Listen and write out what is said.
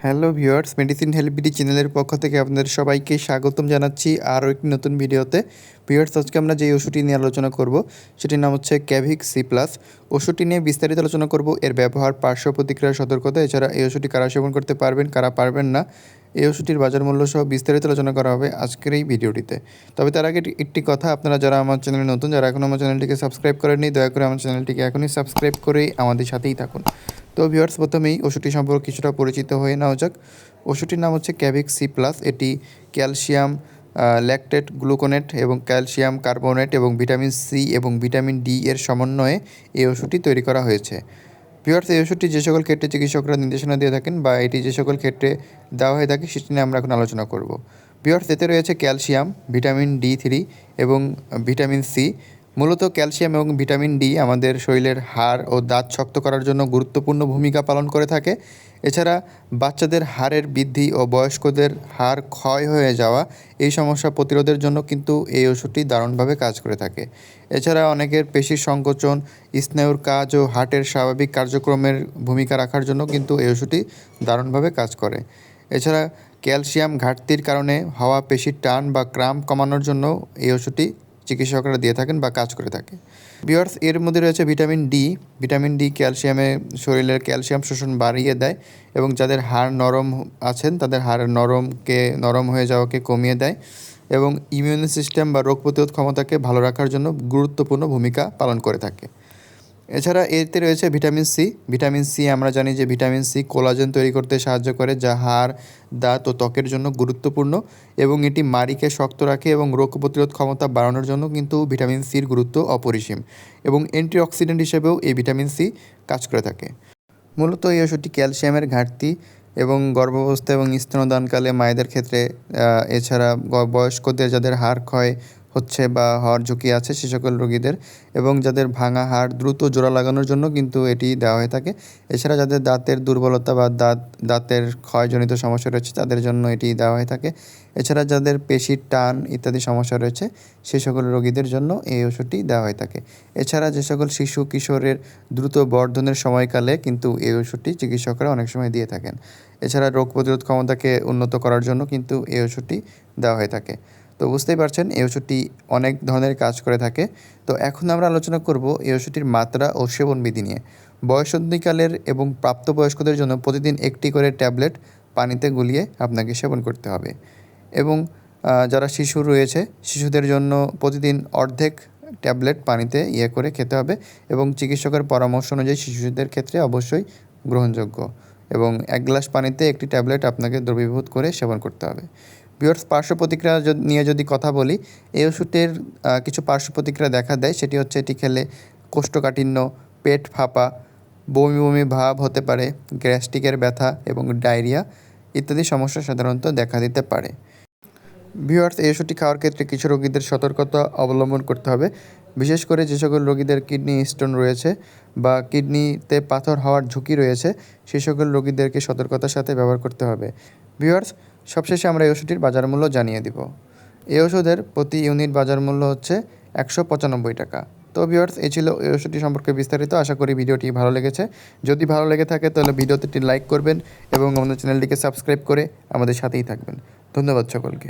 Hello viewers, medicine help BD চ্যানেলের পক্ষ থেকে আপনাদের সবাইকে স্বাগতম জানাচ্ছি আরও একটি নতুন ভিডিওতে। ভিউয়ার্স, আজকে আমরা যে ওষুধটি নিয়ে আলোচনা করব সেটির নাম হচ্ছে ক্যাভিক-সি+। ওষুধটি নিয়ে বিস্তারিত আলোচনা করব, এর ব্যবহার, পার্শ্ব প্রতিক্রিয়ার সতর্কতা, এছাড়া এই ওষুধটি কারা সেবন করতে পারবেন, কারা পারবেন না, এই ওষুধটির বাজার মূল্য সহ বিস্তারিত আলোচনা করা হবে আজকের এই ভিডিওটিতে। তবে তার আগে একটি কথা, আপনারা যারা আমার চ্যানেলে নতুন, যারা এখনও আমার চ্যানেলটিকে সাবস্ক্রাইব করেননি, দয়া করে আমার চ্যানেলটিকে এখনই সাবস্ক্রাইব করে আমাদের সাথেই থাকুন। তো ভিউয়ার্স, প্রথমেই ওষুধটি সম্পর্কে কিছুটা পরিচিত হয়ে নেওয়া যাক। ওষুধটির নাম হচ্ছে ক্যাভিক-সি+। এটি ক্যালসিয়াম ল্যাকটেট গ্লুকোনেট এবং ক্যালসিয়াম কার্বনেট এবং ভিটামিন সি এবং ভিটামিন ডি এর সমন্বয়ে এই ওষুধটি তৈরি করা হয়েছে। ভিউয়ার্স, এই ওষুধটি যে সকল ক্ষেত্রে চিকিৎসকরা নির্দেশনা দিয়ে থাকেন বা এটি যে সকল ক্ষেত্রে দেওয়া হয়ে থাকে সেটি নিয়ে আমরা এখন আলোচনা করব। ভিউয়ার্স, এতে রয়েছে ক্যালসিয়াম, ভিটামিন ডি3 এবং ভিটামিন সি। মূলত ক্যালসিয়াম এবং ভিটামিন ডি আমাদের শরীরের হাড় ও দাঁত শক্ত করার জন্য গুরুত্বপূর্ণ ভূমিকা পালন করে থাকে। এছাড়া বাচ্চাদের হাড়ের বৃদ্ধি ও বয়স্কদের হাড় ক্ষয় হয়ে যাওয়া এই সমস্যা প্রতিরোধের জন্য কিন্তু এই ওষুধটি দারুণভাবে কাজ করে থাকে। এছাড়া অনেকের পেশির সংকোচন, স্নায়ুর কাজ ও হার্টের স্বাভাবিক কার্যক্রমের ভূমিকা রাখার জন্য কিন্তু এই ওষুধটি দারুণভাবে কাজ করে। এছাড়া ক্যালসিয়াম ঘাটতির কারণে হওয়া পেশির টান বা ক্রাম্প কমানোর জন্য এই ওষুধটি চিকিৎসকরা দিয়ে থাকেন বা কাজ করে থাকে। ভিউয়ার্স, এর মধ্যে রয়েছে ভিটামিন ডি। ভিটামিন ডি ক্যালসিয়ামে শরীরের ক্যালসিয়াম শোষণ বাড়িয়ে দেয় এবং যাদের হাড় নরম আছেন তাদের হাড় নরম হয়ে যাওয়াকে কমিয়ে দেয় এবং ইমিউন সিস্টেম বা রোগ প্রতিরোধ ক্ষমতাকে ভালো রাখার জন্য গুরুত্বপূর্ণ ভূমিকা পালন করে থাকে। এছাড়া এতে রয়েছে ভিটামিন সি। ভিটামিন সি আমরা জানি যে ভিটামিন সি কোলাজেন তৈরি করতে সাহায্য করে, যা হাড়, দাঁত ও ত্বকের জন্য গুরুত্বপূর্ণ এবং এটি মাড়িকে শক্ত রাখে এবং রোগ প্রতিরোধ ক্ষমতা বাড়ানোর জন্য কিন্তু ভিটামিন সির গুরুত্ব অপরিসীম এবং অ্যান্টিঅক্সিডেন্ট হিসেবেও এই ভিটামিন সি কাজ করে থাকে। মূলত এই ওষুধটি ক্যালসিয়ামের ঘাটতি এবং গর্ভাবস্থা এবং স্তন্যদানকালে মায়েদের ক্ষেত্রে, এছাড়া বয়স্কদের যাদের হাড় ক্ষয় হচ্ছে বা হওয়ার ঝুঁকি আছে সে সকল রোগীদের এবং যাদের ভাঙা হাড় দ্রুত জোড়া লাগানোর জন্য কিন্তু এটি দেওয়া হয়ে থাকে। এছাড়া যাদের দাঁতের দুর্বলতা বা দাঁতের ক্ষয়জনিত সমস্যা রয়েছে তাদের জন্য এটি দেওয়া হয়ে থাকে। এছাড়া যাদের পেশির টান ইত্যাদি সমস্যা রয়েছে সে সকল রোগীদের জন্য এই ওষুধটি দেওয়া হয়ে থাকে। এছাড়া যে সকল শিশু কিশোরের দ্রুত বর্ধনের সময়কালে কিন্তু এই ওষুধটি চিকিৎসকরা অনেক সময় দিয়ে থাকেন। এছাড়া রোগ প্রতিরোধ ক্ষমতাকে উন্নত করার জন্য কিন্তু এই ওষুধটি দেওয়া হয়ে থাকে। তো বুঝতেই পারছেন এই ওষুধটি অনেক ধরনের কাজ করে থাকে। তো এখন আমরা আলোচনা করব এই ওষুধটির মাত্রা ও সেবনবিধি নিয়ে। বয়সন্ধিকালের এবং প্রাপ্তবয়স্কদের জন্য প্রতিদিন একটি করে ট্যাবলেট পানিতে গুলিয়ে আপনাকে সেবন করতে হবে এবং যারা শিশু রয়েছে শিশুদের জন্য প্রতিদিন অর্ধেক ট্যাবলেট পানিতে করে খেতে হবে এবং চিকিৎসকের পরামর্শ অনুযায়ী শিশুদের ক্ষেত্রে অবশ্যই গ্রহণযোগ্য এবং 1 গ্লাস পানিতে একটি ট্যাবলেট আপনাকে দ্রবীভূত করে সেবন করতে হবে। ভিউয়ার্স, পার্শ্ব প্রতিক্রিয়া নিয়ে যদি কথা বলি, এই ওষুধের কিছু পার্শ্ব প্রতিক্রিয়া দেখা দেয়। সেটি হচ্ছে এটি খেলে কোষ্ঠকাঠিন্য, পেট ফাঁপা, বমি বমি ভাব হতে পারে, গ্যাস্ট্রিকের ব্যথা এবং ডায়রিয়া ইত্যাদি সমস্যা সাধারণত দেখা দিতে পারে। ভিউয়ার্স, এই ওষুধটি খাওয়ার ক্ষেত্রে কিছু রোগীদের সতর্কতা অবলম্বন করতে হবে। বিশেষ করে যে সকল রোগীদের কিডনি স্টোন রয়েছে বা কিডনিতে পাথর হওয়ার ঝুঁকি রয়েছে সে সকল রোগীদেরকে সতর্কতার সাথে ব্যবহার করতে হবে। ভিউয়ার্স, সবশেষে আমরা এই ওষুধটির বাজার মূল্য জানিয়ে দিব। এই ওষুধের প্রতি ইউনিট বাজার মূল্য হচ্ছে 195 টাকা। তো ভিউয়ার্স, এই ছিল এই ওষুধটি সম্পর্কে বিস্তারিত। আশা করি ভিডিওটি ভালো লেগেছে। যদি ভালো লেগে থাকে তাহলে ভিডিওতে একটি লাইক করবেন এবং আমাদের চ্যানেলটিকে সাবস্ক্রাইব করে আমাদের সাথেই থাকবেন। ধন্যবাদ সকলকে।